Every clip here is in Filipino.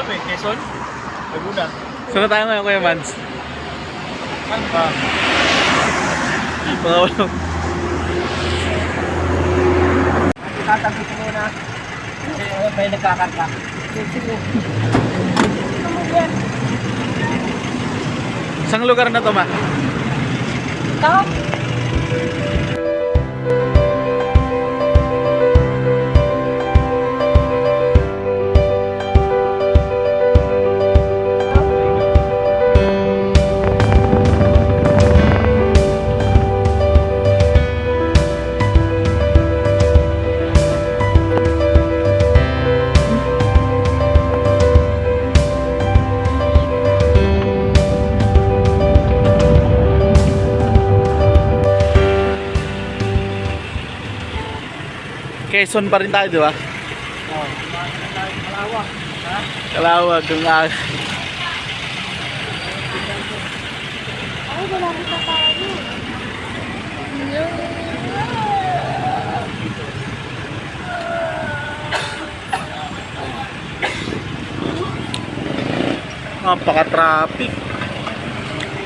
alam eh. Quezon? Laguna. Saan na tayo ngayon, Kuya Mans? Saan ba? Mga walang... Tatabi ko muna. Kasi may nagkakarga. Sige. Ano mo yan? Saan lugar na to, ma? Ito? Quezon pa rin tayo, di ba? Oo. Kalawak. Ha? Kalawag, kung Ay, wala rin pa tayo. napaka-traffic.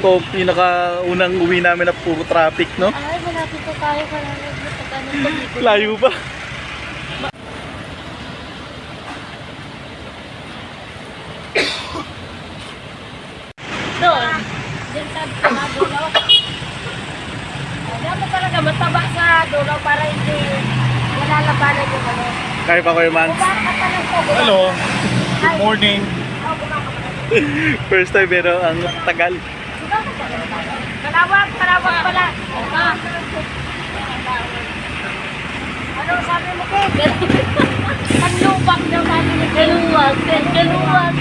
Ito, pinaka-unang uwi namin na puro traffic, no? Ay, malapit pa tayo. Malapit pa tayo. Layo pa. Doon. Diyan sa dulo. Kaya mo talaga mataba sa dulo para hindi wala labanan yung ano. Kaya pa, Kuya Mans. Bumaka pa lang po. Hello. Good morning. Oh, bumaka pa lang. First time, pero ang tagal. Bumaka pa lang. Kalawag pala. Ah. Ano sabi mo, Ken? Panlubak daw sabi ni Kaluwag. Kaluwag.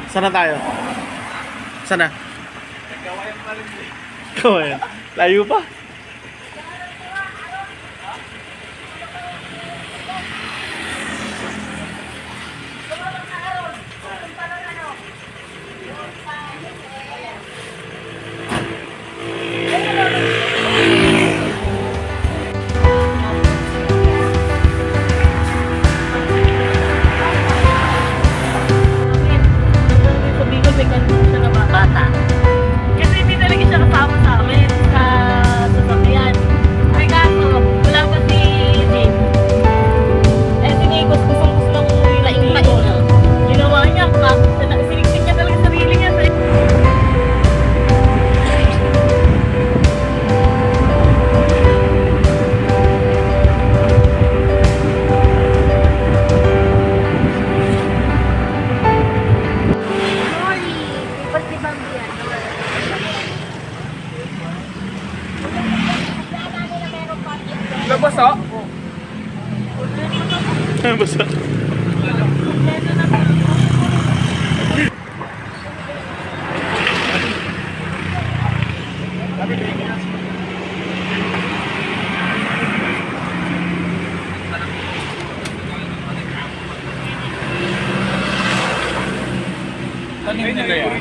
Saan na tayo? Saan na? Nagkawayan pa rin eh. Kawayan. Layo pa. Kasi hindi talaga siya kasama sa amin sa sasakyan. May kaso, wala pa si Jim. Eh, si Nikos gusto lang umuwi na Nikos. Ginawa niya, siniksik niya talaga sarili niya. Labas oh. Basta. Tanim nila yan.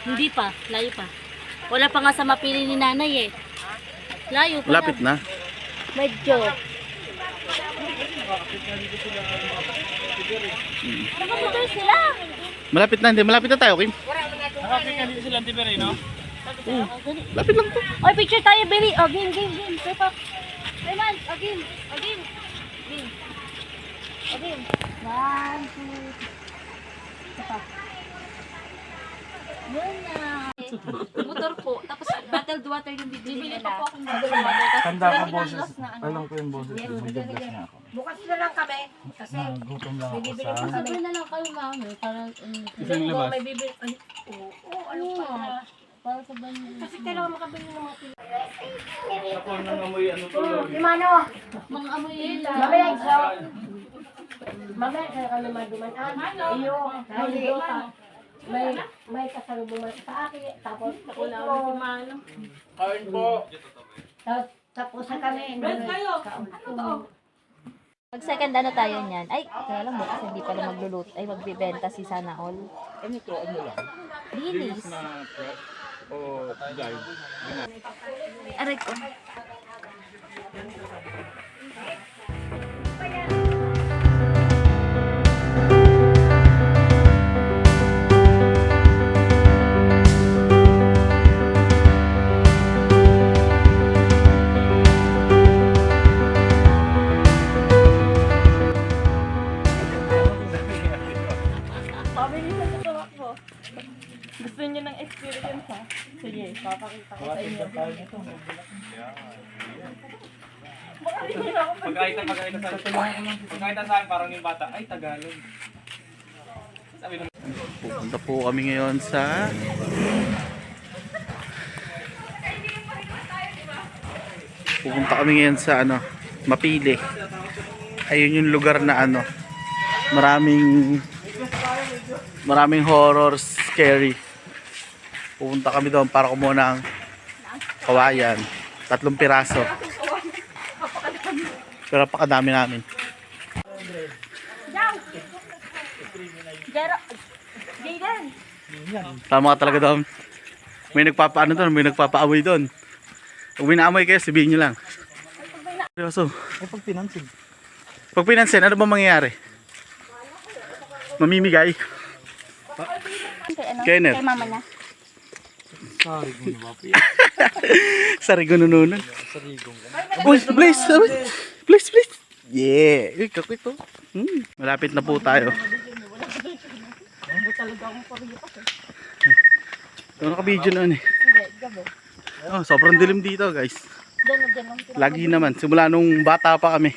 Hindi pa, layo pa. Wala pa nga sa mapili ni nanay eh. Layo pa. Lapit na. Medyo. Nakapito sila. Malapit na, hindi. Malapit na tayo, Kim. Nakapit ka dito sila Antipere, no? Lapit lang to. Oy, picture tayo, Billy. O, game. Sepak. Raymond, o, game. Game. O, game. 1, 2, sepak. Yun na. Motor po. Tapos, bottled water yung bibili nila. Pa po akong bottled water. Tanda ko boses. Alam ko yung boses. Nag-vlog na ako. Bukas na lang kami. Kasi Nagutom lang ako sa... Sabi na lang kayo, mami. Para, Isa yung labas. may bibili. Ay, oo, ano pa. Para sa banyo. Kasi kailangan makabili ng mga pila. Ako nang amoy ano to. Imano, Mga amoy hila. mamaya kaya kami madumanan. Iyo, naligo ka. May kasalubungan sa akin. Tapos ako na si Mano. Kain po. Tapos na kami. Ano to? Pag second ano tayo niyan? Ay, kaya lang bukas hindi pala magluluto. Ay, magbibenta si Sana All. Ano to? Ano lang? Linis. Na prep o guide? Aray ko. Pabili sa tuwak mo. Gusto niyo ng experience ha? Sige, papakita ko sa inyo. Pagkakita sa akin, parang yung bata, ay Tagalog. Sabi naman. Pupunta po kami ngayon sa ano, Mapili. Ayun yung lugar na ano, maraming horror, scary. Pupunta kami doon para kumuha ng kawayan. 3 piraso. Pero napakadami namin. Jaden! Tama ka talaga doon. May nagpapaano doon, may nagpapaamoy doon. Kung minaamoy kayo, sabihin nyo lang. Seryoso. Pag pinansin, ano ba mangyayari? Mamimigay. Kenneth. Kay mama na. Sarigo nununan. Please. Yeah. Uy, kakwit to. Malapit na po tayo. Ano naka-video na eh. Oh, sobrang dilim dito guys. Lagi naman. Simula nung bata pa kami.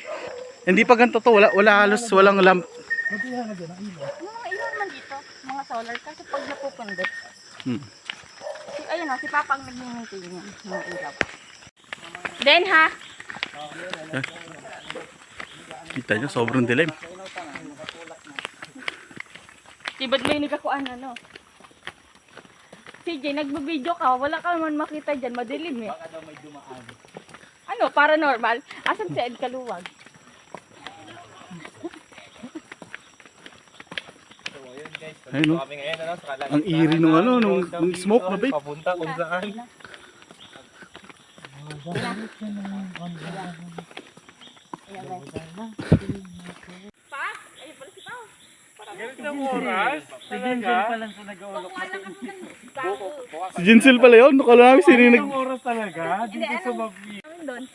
Hindi pa ganito to. Walang lamp. Mga ilaw naman dito. Mga solar. Kasi pag napupundot. Ayun o, si Papa ang nag-maintain niya. Mga ilaw. Then ha? Kita nyo, sobrang dilim. Ba't may nagkakuan ano? CJ, nagbibideo ka, wala ka naman makita dyan, madilim eh. Baka daw may dumaan. Ano, paranormal? Asan si Ed Kaluwag? Ayun no. Ang eerie nung ano, nung smoke na bait. Papunta kung saan. Pa? Ayun pala si Pa. Ganit ng oras. Talaga. Si Jinsel pala yun. Nakala namin sino yung Oras talaga. Dito sa Mapili. Doon.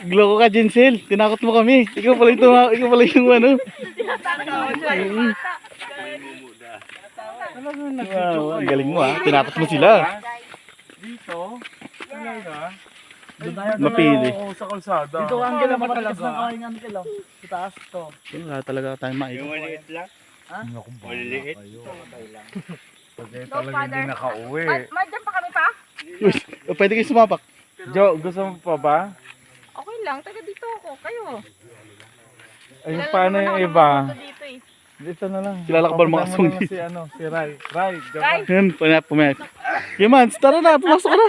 Gloko ka, Jinsel. Tinakot mo kami. Ikaw pala yung ano. Wow, ang galing mo ha. Tinakot mo sila. Dito. Talaga. Mapili. Sa kalsada. Dito ang gila matalaga. Sa taas to. Wala talaga tayong makita. Maliit lang? Ha? Maliit? Pagkaya talaga hindi nakauwi. Madyan pa kami pa? Uy, pwede kayo sumapak. Jo, gusto mo pa ba? Okay lang, taga dito ako. Kayo. Ay, paano yung iba? Dito eh. Dito na lang. Kilala ko ba mga Papunta mo kasong na si ano, si Rai. Rai, Rai. Yan, pumayag. Kimans, tara na, pumasok ka na.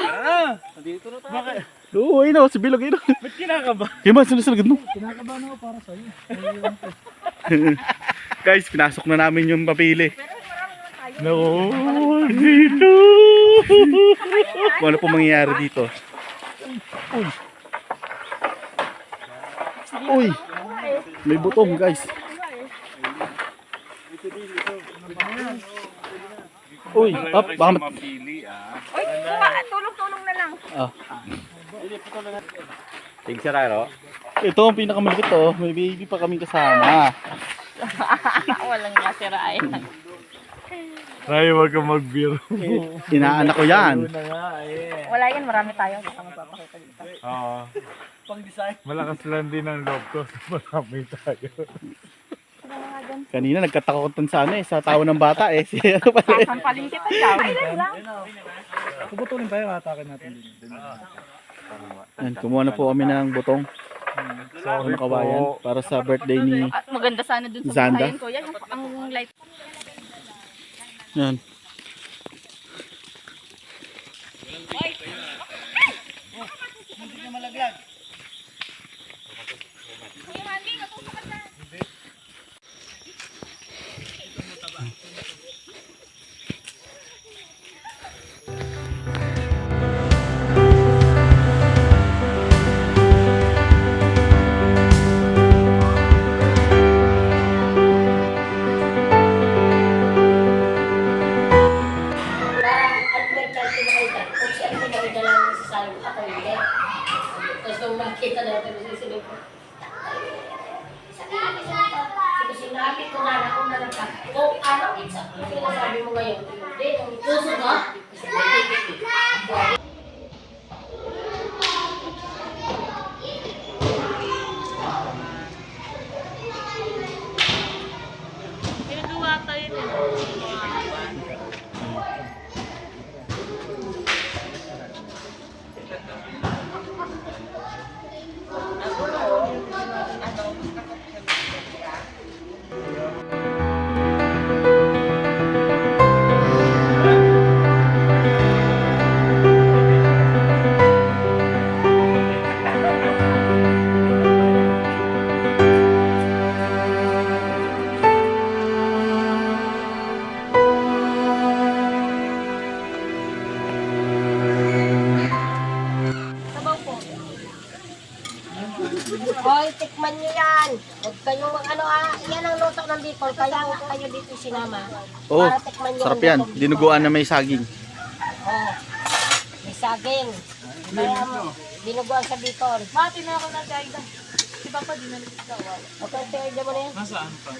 Dito na tayo. Bakit? Oo, ayun o, si Bilog, ayun o. Ba't kinakaba? Kimans, ano sa lagad mo? Kinakaba na ako para sa'yo. Guys, pinasok na namin yung Mapili. No. Dito! Kung ano po mangyayari dito. Uy! May butong guys. Uy, up, baka Mapili Uy, tulong-tulong na lang. Tigsararo? Ito ang pinakamalapit to. May baby pa kaming kasama. Walang nasirain. Rai, wag kang magbiro. Inaanak ko yan. Wala yan, marami tayo. Hindi ka magpapakita dito. Oo. Malakas lang din ang loob ko. Marami tayo. yan. Kanina nagkatakutan sa sa tawa ng bata eh. Si ano pala eh. Sasampalin kita dyan. Ay, lang. Puputulin pa yung atake natin din. Yan, kumuha na po kami ng butong. Mga kabayan para sa birthday ni At maganda sana dun sa Zanda. bahayan ko. Yan, ang light. yan. Adventure pinakita. Kung siya ang pinakita lang sa salong, ako hindi. Tapos nung makita natin sa sinig ko, sinabi ko nga na kung nalang ka, kung ano, exactly yung sinasabi mo ngayon, hindi, ang puso mo, Pinagawa tayo din. Sabaw po. hoy, tikman nyo yan. Huwag kayong ano yan ang luto ng Bicol, kaya nga kayo dito sinama. Oh, Para tikman nyo sarap ang yan. lutong Bicol. Dinuguan na may saging. Oh, may saging. Kaya dinuguan sa Bicol. Mati na ako ng Jaida. Si Papa din na nagsisawa. Okay, tayo mo na yan. Nasaan pa?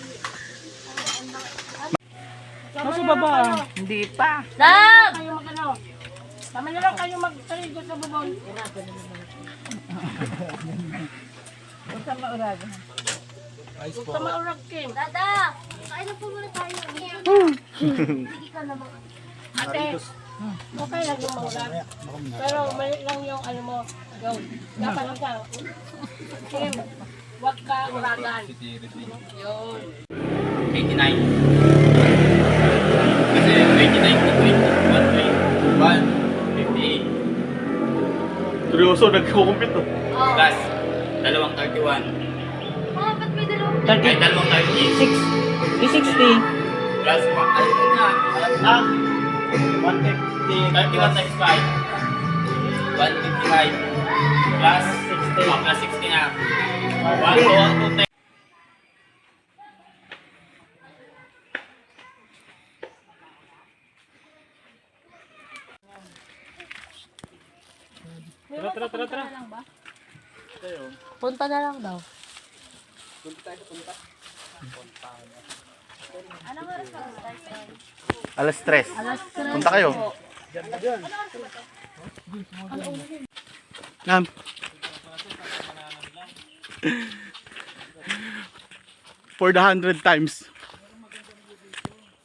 Nasa baba. Hindi pa. Dab! Kayo mag-ano. Tama na lang kayo mag-tarigo sa bubon. Huwag sa maurag. Huwag ka maurag, Kim. Dada! Kain na po muna tayo. Sige ka naman. Ate, okay lang yung maurag. Pero mali lang yung ano mo. Go. Dapat lang ka. Kim, huwag ka uragan. 89. Kasi 29 to 21, 58. Seryoso, nagkukumpit to. Plus, dalawang 31. Oh, ba't may dalawang? Ay, dalawang 36. 360. Plus, ay, ito na. 150. 31 times 5. 155. Plus 60. Plus 60 na. 1, 2, 2, 10. Tara. Punta na lang daw. Anong oras ka start? Alas 3. Punta kayo. Ngam. For the 100 times.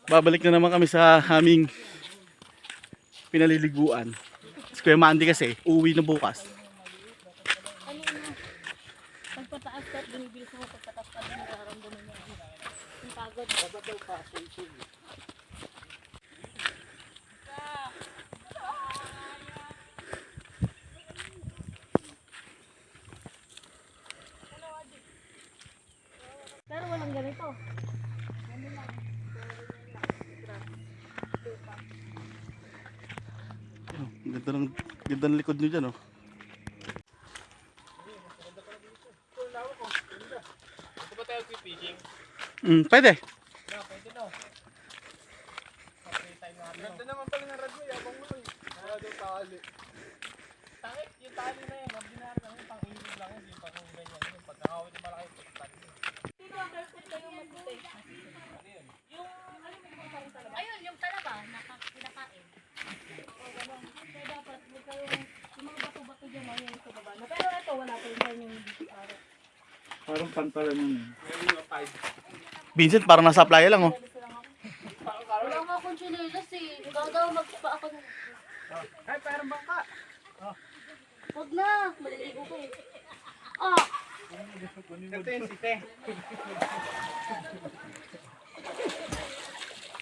Babalik na naman kami sa aming pinaliliguan. Si Kuya Mandy kasi, uuwi na bukas. Pagpataas ka at binibilis mo pagpataas ka din nararamdaman mo. Yung pagod. Pero walang ganito. Ganda ng likod nyo dyan, oh. Ito ba tayo fishing? Pwede. Ganda naman pala ng radyo, yabang mo eh. Wala daw tali. Tangit, yung tali na yan, ordinary lang yun, pang-init lang yun, yung pang-ganyan yun, pagkakawin yung malaki, pagkakawin yun. Ayun, yung talaba, kinakain. Kaya dapat, may kayong, yung mga bato-bato dyan, mga sa baba. Pero ito, wala pa yung ganyan yung dito. Parang pantalan yun. Meron mga 5. Vincent, parang nasa playa lang oh. Wala nga akong chinelas eh. Gagawa magpa ako ng... Ay, parang bangka. Huwag na. Maliligo ko eh. Ah! Ito yung site.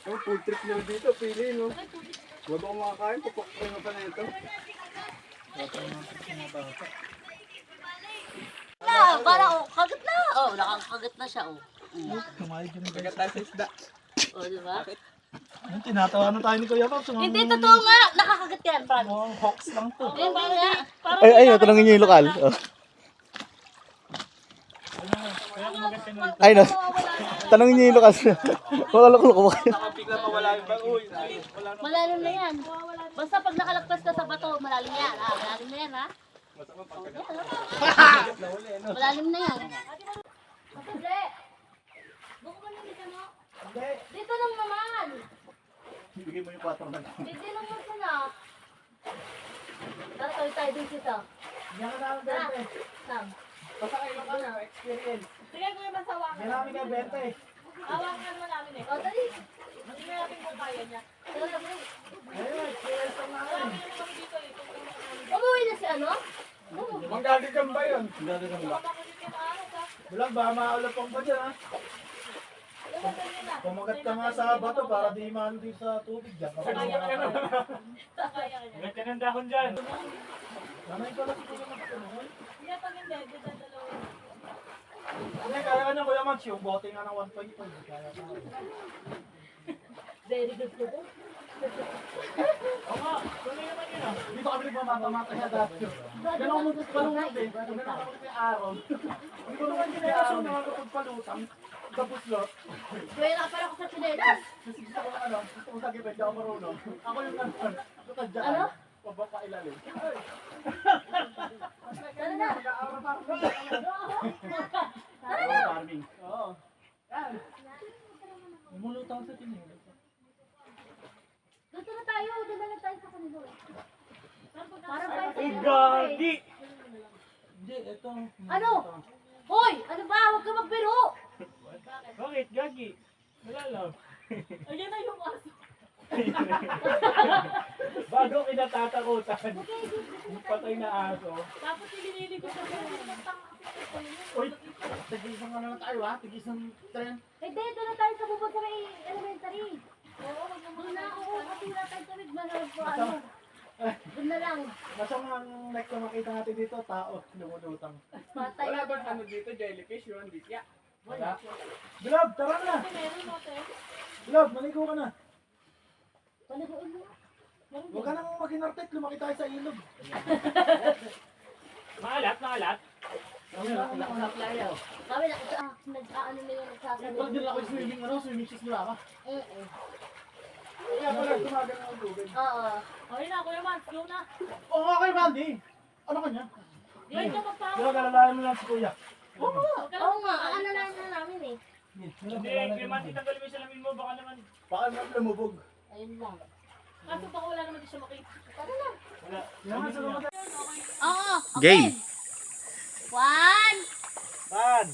Oh, food trip nyo dito, pili no. Huwag ako makakain, pupukpring pa na ito. Para oh, kagat na. Oh, nakakagat na siya oh. Kagat tayo sa isda. Oh, di ba? Yung tinatawa na tayo ni Kuya Pops. Hindi, totoo nga. Nakakagat yan, Fran. Mukhang hawks lang to. Ayun, parang nga. Parang Ay, tanongin niyo yung lokal. Oh. Ay, no. Tanongin niyo yung lokal. Wala ko. Bigla mawala yung bang. Uy, wala na. malalim na yan. Basta pag nakalagpas ka sa bato, malalim yan. Ah, malalim na yan, ha? Malalim na yan. Hindi. Buko ka na dito, no? Dito lang naman. Bigay mo yung 4 na. Dito lang naman na. Tara, tayo din dito. Tara. Sam. Basta kayo ka na, experience. Sige, kuya, masawa ka. Yan namin yung benta eh. Awakan mo namin eh. O, dali. Hindi na natin kung kaya niya. Tara, dali. Ayun, experience lang namin. Umuwi na si ano? Manggagagam ba yun? Bulang, baka maulapang pa dyan ha. Kumagat ka nga sa bato para di maano dito sa tubig dyan. Ganda ng dahon dyan. Nanay ko lang si Kuya Max. Hindi, kaya ka niya Kuya Max. Yung bote nga ng 1.5. Kaya ka. Very good ko po. Oo nga, tuloy naman yun ah. Dito kami nagmamata-mata siya dati. Ganun ako magpagpalutang eh. Ganun ako magpag-aaron. Hindi ko naman ginagawa na magpagpalutang. Tapos lot. Kuya, nakapara ko sa chinelas. Kasi gusto ko ano, gusto ko sa gipin, di ako marunong. Ako yung nandun. Ito tadyan. Ano? Pababa ilalim. Tara na. Mag-aaral pa ako. Tara na. Farming. Oo. Yan. Lumulutang sa chinelas. Dito na tayo. Doon na lang tayo sa kanila. Parang tayo sa Ay, kanila. gagi! Hindi, ito. Ano? Hoy! Ano ba? Huwag ka magbiro! Bakit, gagi? Wala lang. Ayan na yung aso. Bago kinatatakutan. Yung patay na aso. Tapos ilililig ko sa kanila. Uy, tigis ng ano na tayo ha? Tigis ng tren. Hindi, doon na tayo sa bubog sa may elementary. Oo, doon na. Oo, kasi wala tayo sa may manarap ko. Ano? Doon na lang. Nasa mga next na makita natin dito, tao, lumulutang. Patay Wala na bang ano dito, jellyfish yun? Ditya. Wala. Bilab, tara na! Meron mo ito. Bilab, maligo ka na. Paliguin mo. Huwag ka nang mag-inartet, lumaki tayo sa ilog. Maalat, maalat. Kami na, nag-ano na yung nagsasabi. Pag din ako swimming, ano, swimming shoes nila ka. Oo. Kaya pala, tumagal ng tubig. Oo. Ayun na, Kuya Man, go na. Oo nga kay Randy. Ano kanya? Yan ka magpawa. Pero galalayan mo lang si Kuya. Oo nga, ano na namin eh. Hindi, Clemente, tanggalin mo yung salamin mo. Baka naman. Baka naman lumubog. Ayun lang. Kaso baka wala naman din siya makita. Tara na. Wala. Yan nga, salamat. Oo, okay. Game. 1, Pan!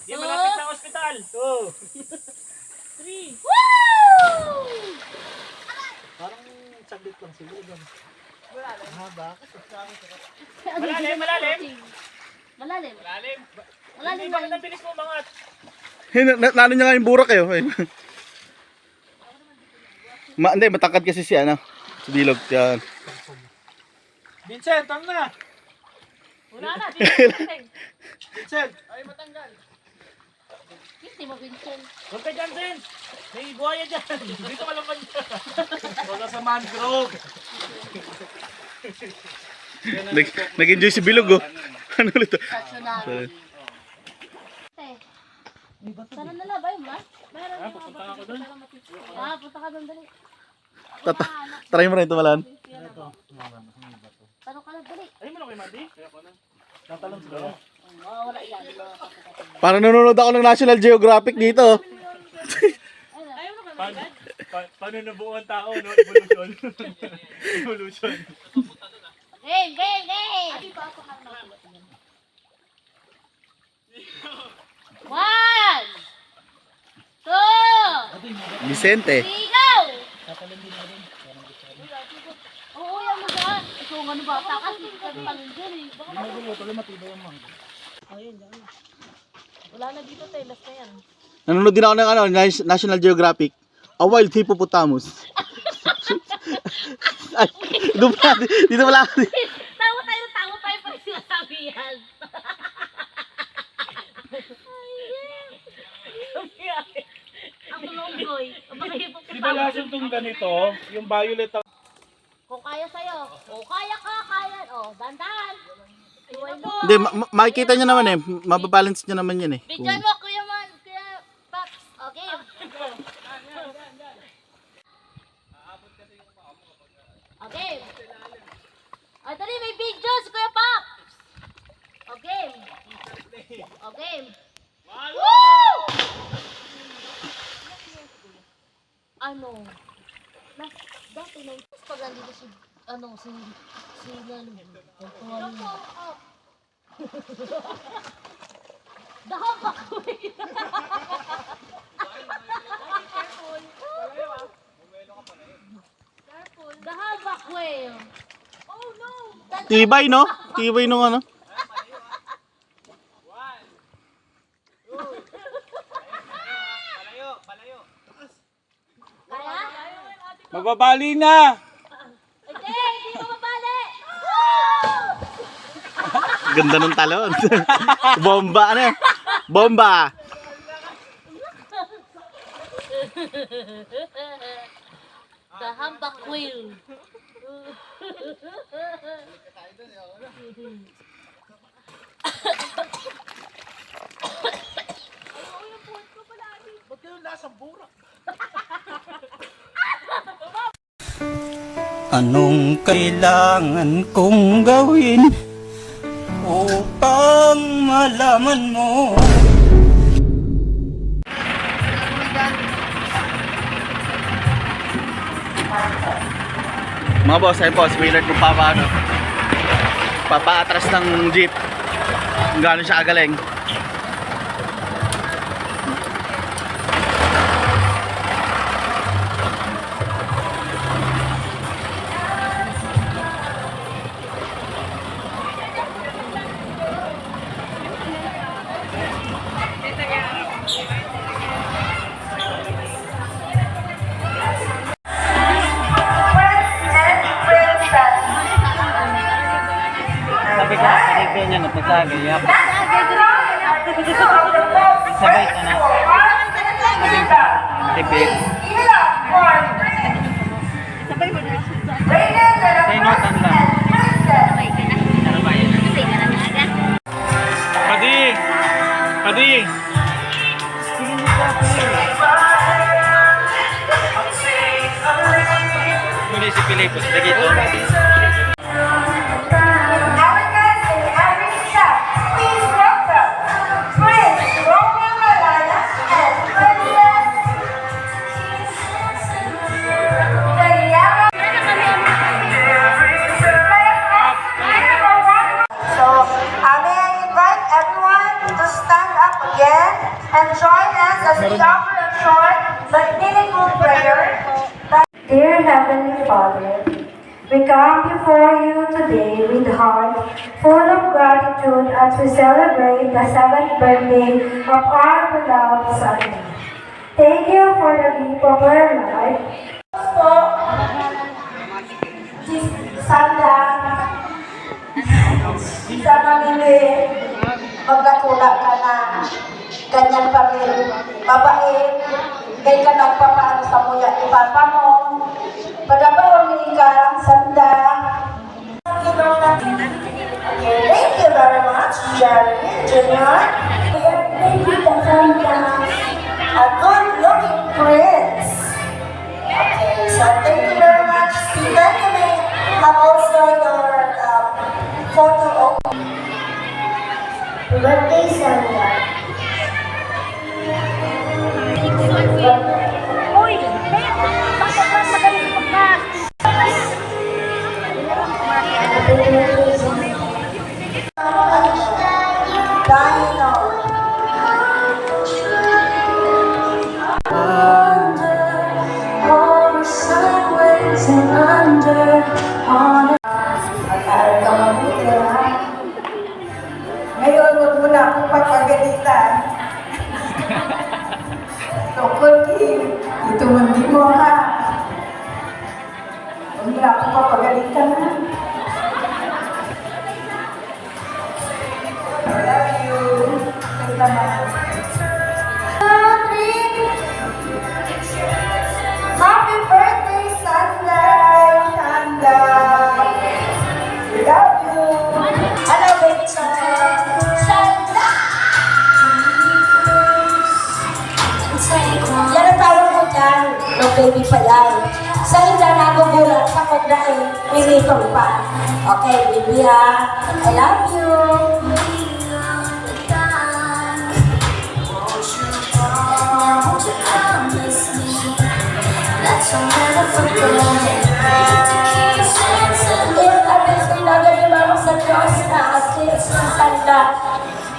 Di malapit sa ospital. 2. 3. woo! Parang saglit lang siguro. Mahaba. Malalim, malalim. Malalim. Malalim. Malalim Hindi, na bakit ang bilis mo umangat? Nano niya nga yung burak kayo. Hindi, matangkad kasi si ano. Si Bilog. Yan. Vincent, tama na! Wala na, Vincent. Vincent! Ay, matanggal. Hindi mo, Vincent. Huwag ka dyan, Zen. May buhaya dyan. Dito ka lang dyan. Wala sa mangrove! Nag-enjoy si Bilog oh. Ano ulit to? Stationary. Sana nalabay mo, ha? Meron yung Pupunta ako doon. punta ka doon, dali. Try mo rin ito malan. Tanong ka lang, dali. Ay mo na kay Mandy. Tatalong siguro. Wala yan. Parang nanonood ako ng National Geographic dito. Ayaw mo ka Paano nabuo ang tao, no? Evolution. Evolution. Game, game, game! 1, 2, Vicente. Ikaw! Oo, yan mo dyan. Ito ang ano ba? Takas, hindi ka pangin dyan eh. Baka ayun, dyan. Wala na dito, telas na yan. Nanonood din ako ng National Geographic. A wild hippopotamus. Ay, dito pala. Tawa tayo pag sinasabi yan. Ang longgoy. Di ba lason itong ganito, yung violet ang... Kung kaya sa'yo. O, kaya ka, kaya. O, dandan. Ayun na po. Hindi, makikita nyo naman eh. Mababalance nyo naman yan eh. Bidyan mo, Kuya Man. Kuya Paps. Okay. Okay. Ay, dali, may video si Kuya Paps. Okay. Okay. Woo! Ano? Dati na pag nandito si Lalo. Dahon pa kami. Dahon pa quail. Oh no. Tibay no? Tibay nung ano? Kaya? Mababali na! Hindi, hindi ko mabali. Ganda ng talon. Bomba ano? Bomba. Dahon pa quail. Ba't kayo lasang burak? Anong kailangan kong gawin upang malaman mo? Mga boss, ayun po, spoiler kung papaatras ng jeep kung gaano siya kagaling. Sabi ka, karibyo niya natasagay. Sabay ka na. Repeat. Say no, tanda. Padi! Padi! Muli si Pilipos, dagito. And join us as we offer a short but meaningful prayer. Dear Heavenly Father, we come before you today with heart full of gratitude as we celebrate the 7th birthday of our beloved Son. Thank you for the gift of her life. Sanda, sa mamili, magkakula ka na. Ganyan pa rin, mabait, kay ka nagpapaano sa muya ni Papa mo. Padabaon ni ka, Sanda. Thank you very much, Jerry, Junior. Thank you, Sanda. A good-looking prince. Okay, so thank you very much, Stephen. You may have also your photo of birthday, Sanda. Uy! Bakit mas magaling pagkas? Dino. pagalitan. Tungkol ito man di mo ha. Huwag na ako papagalitan ha. I love you. Salamat. Happy birthday, Sunday! Sunday! We love you! Hello, baby Sunday! Sunday! Yan ang tawag mo dyan. No, baby pa yan. Sa hindi nagugulat sa pagdaing, nilitong pa. Okay, baby ha. I love you!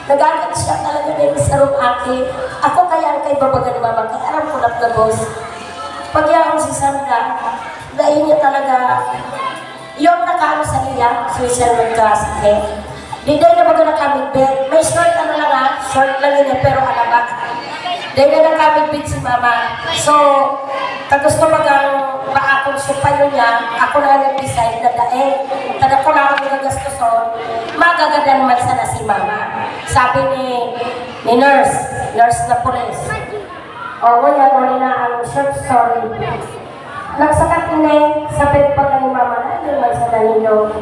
Nagagat siya talaga din sa room ate. Ako kaya ang kay babaga ni mama, kaya alam ko na boss. Pag yan si Sandra, dahil niya talaga, yung nakano sa niya, Switzerland kasi. Di dahil na baga na kami bed. May short ano lang ha, short lang yun pero alabak. Dahil na kami bed si mama. So, tapos ko magang maakong supayo niya, ako na nag-decide na daig. Tada ko na ako nagastuson, magaganda naman sana si mama. Sabi ni nurse na pulis. O, wala ko na ang short story. Nagsakat ni sa bed pa ni mama na, hindi man sa Danilo.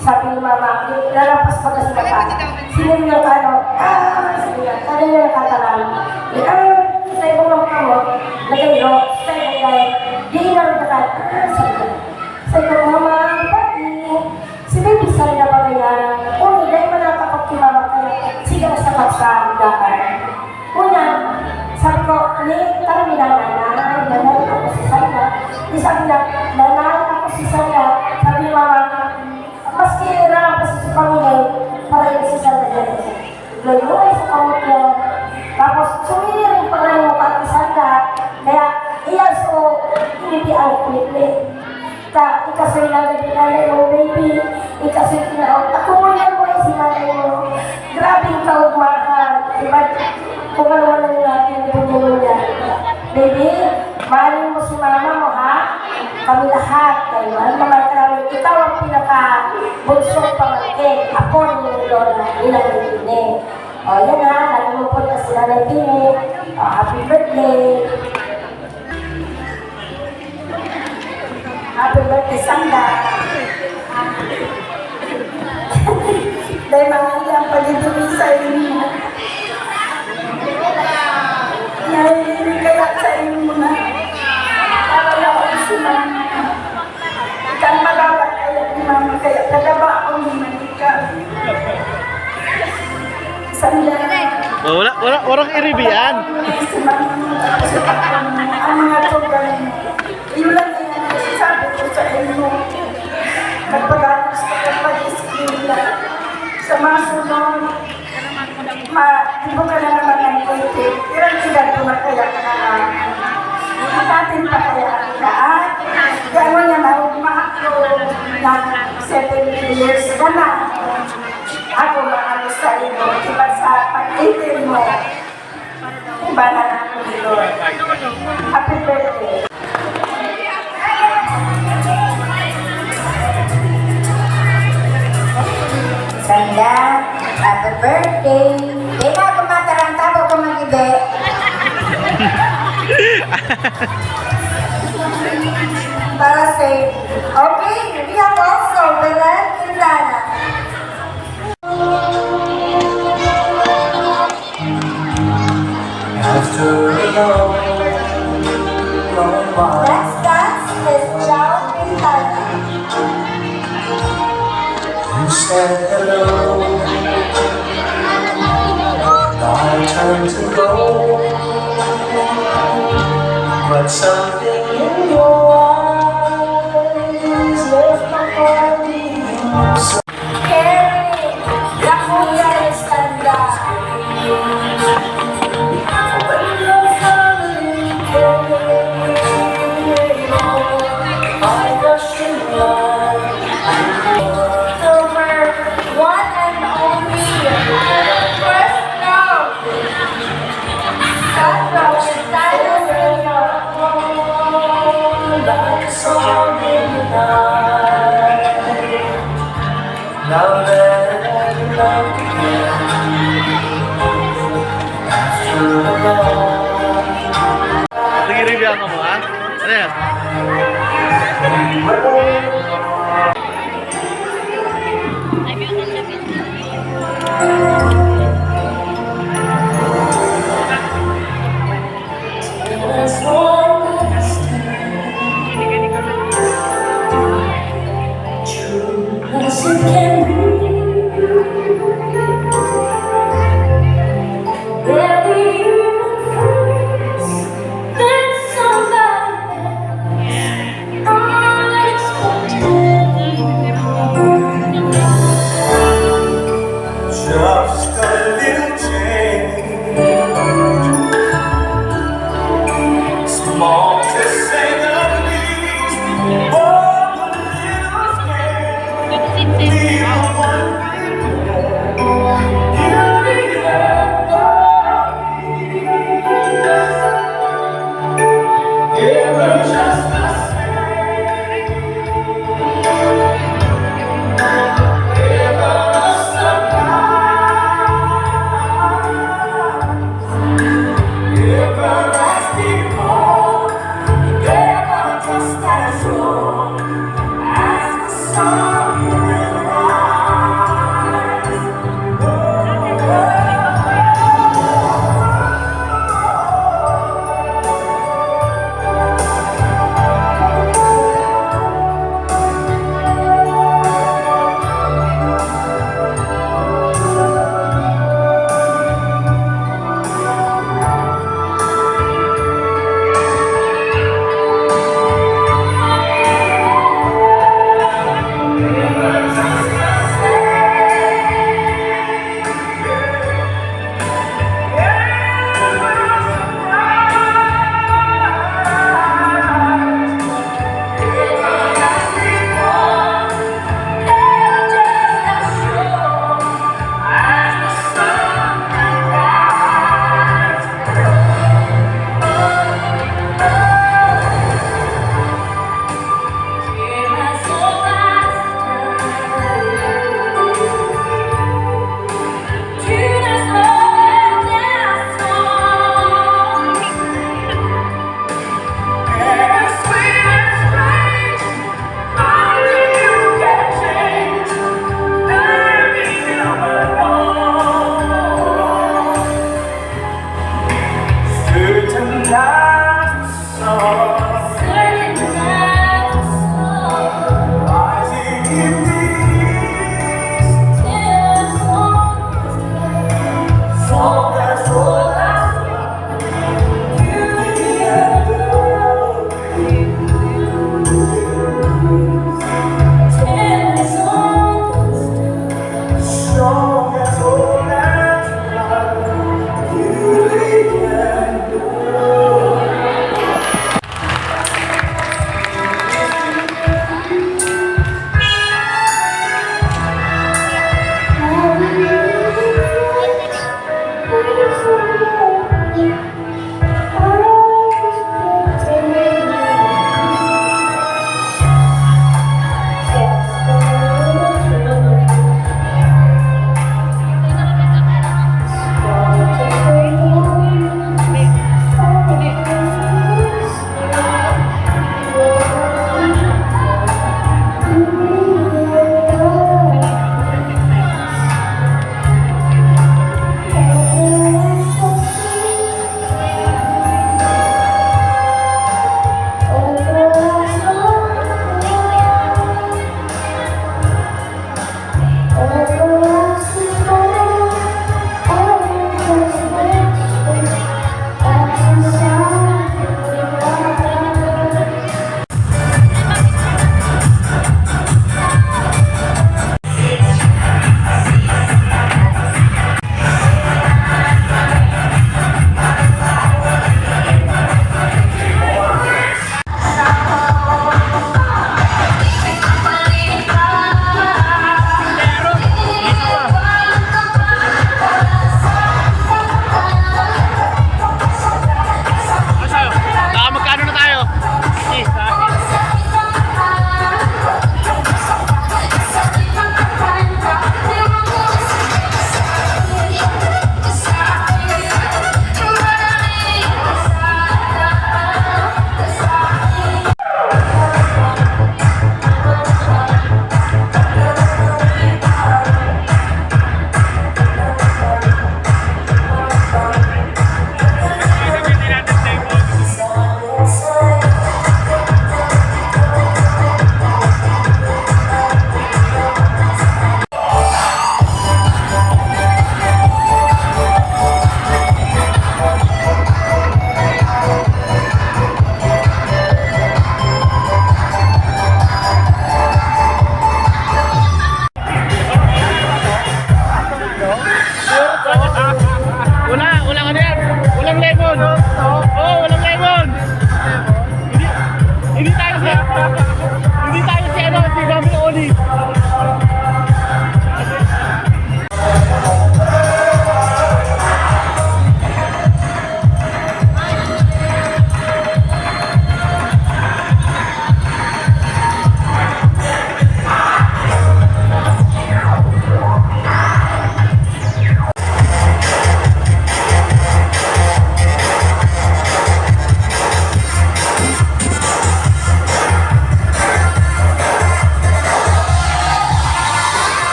Sabi ni mama, lalapas pa kasi mata. Sino yung ano, sabi niya, kaya niya nakatalang. Sa ibang mga kamot, nagayro, sa ibang gaya, di na nagtakan, sabi niya. Sa ibang mama, pati, si baby Sandra ba kaya, uni, dahil manatakot ki mama kaya, sige na sa pagsagaan. Una, sabi ko, tara nila nanay ako si Sandra. Di sabi na, nanay ako si Sandra. Sabi ni mama, mas kinira pa sa Panginoon para yung si Sandra dito. Layo ay sa kamot niya. Tapos, sumirin pa rin mo kay Sandra. Kaya, iya so, hindi ang kulit. Ikasoy lang ang pinalay mo, baby. Ikasoy pinalaw. Takunan mo ay sinalay mo. Grabe yung kaugmahan. Diba? Kung ano lang natin yung niya. Baby, mahalin mo si mama mo, ha? Kami lahat. Kayo, ang naman kami. Ikaw ang pinaka-bunsong pamangkin. Ako ni Lola, ilang Pine. O, yan ha. Nalulupot na sila ng Pine. Happy birthday. Happy birthday, Sanda. Dahil mga ilang pagdidumi sa inyo. Nahihili kaya sa inyo na. Para lang ako si mama. Ikan malabat kaya ni mama. Kaya kadaba ako ni Manika. Sanda. Walang iribian. Si mama. Ang mga tugal mo. Iyon lang yan. Sabi ko sa inyo. Kapag anos ka kapag-eskwila. Sa mga sunod. Ibo ka na naman ng kunti. Irang edad ko na kaya ka na. Matatin pa kaya ka. Gano'n niya marugma ako ng 7 years ka na. Ako maano sa iyo. Diba sa pag-itin mo. Diba na ako ni Lord. Happy birthday. Sanda, happy birthday. Di na ako matarantado ko mag-ibe. Para safe. Okay, we have also Belen Quintana. Next dance is Jao Quintana. You said hello, I turned to go, but something in your eyes left my heart beating so. Kerry, la Kuya Estanda. When you're finally came, I rushed in line. October 1 and only. First love. Sige, review ako mo, ha? Ano yan? Ay, may utan siya, There's one last true as it can be. Barely even feels that somebody unexpected. Just a little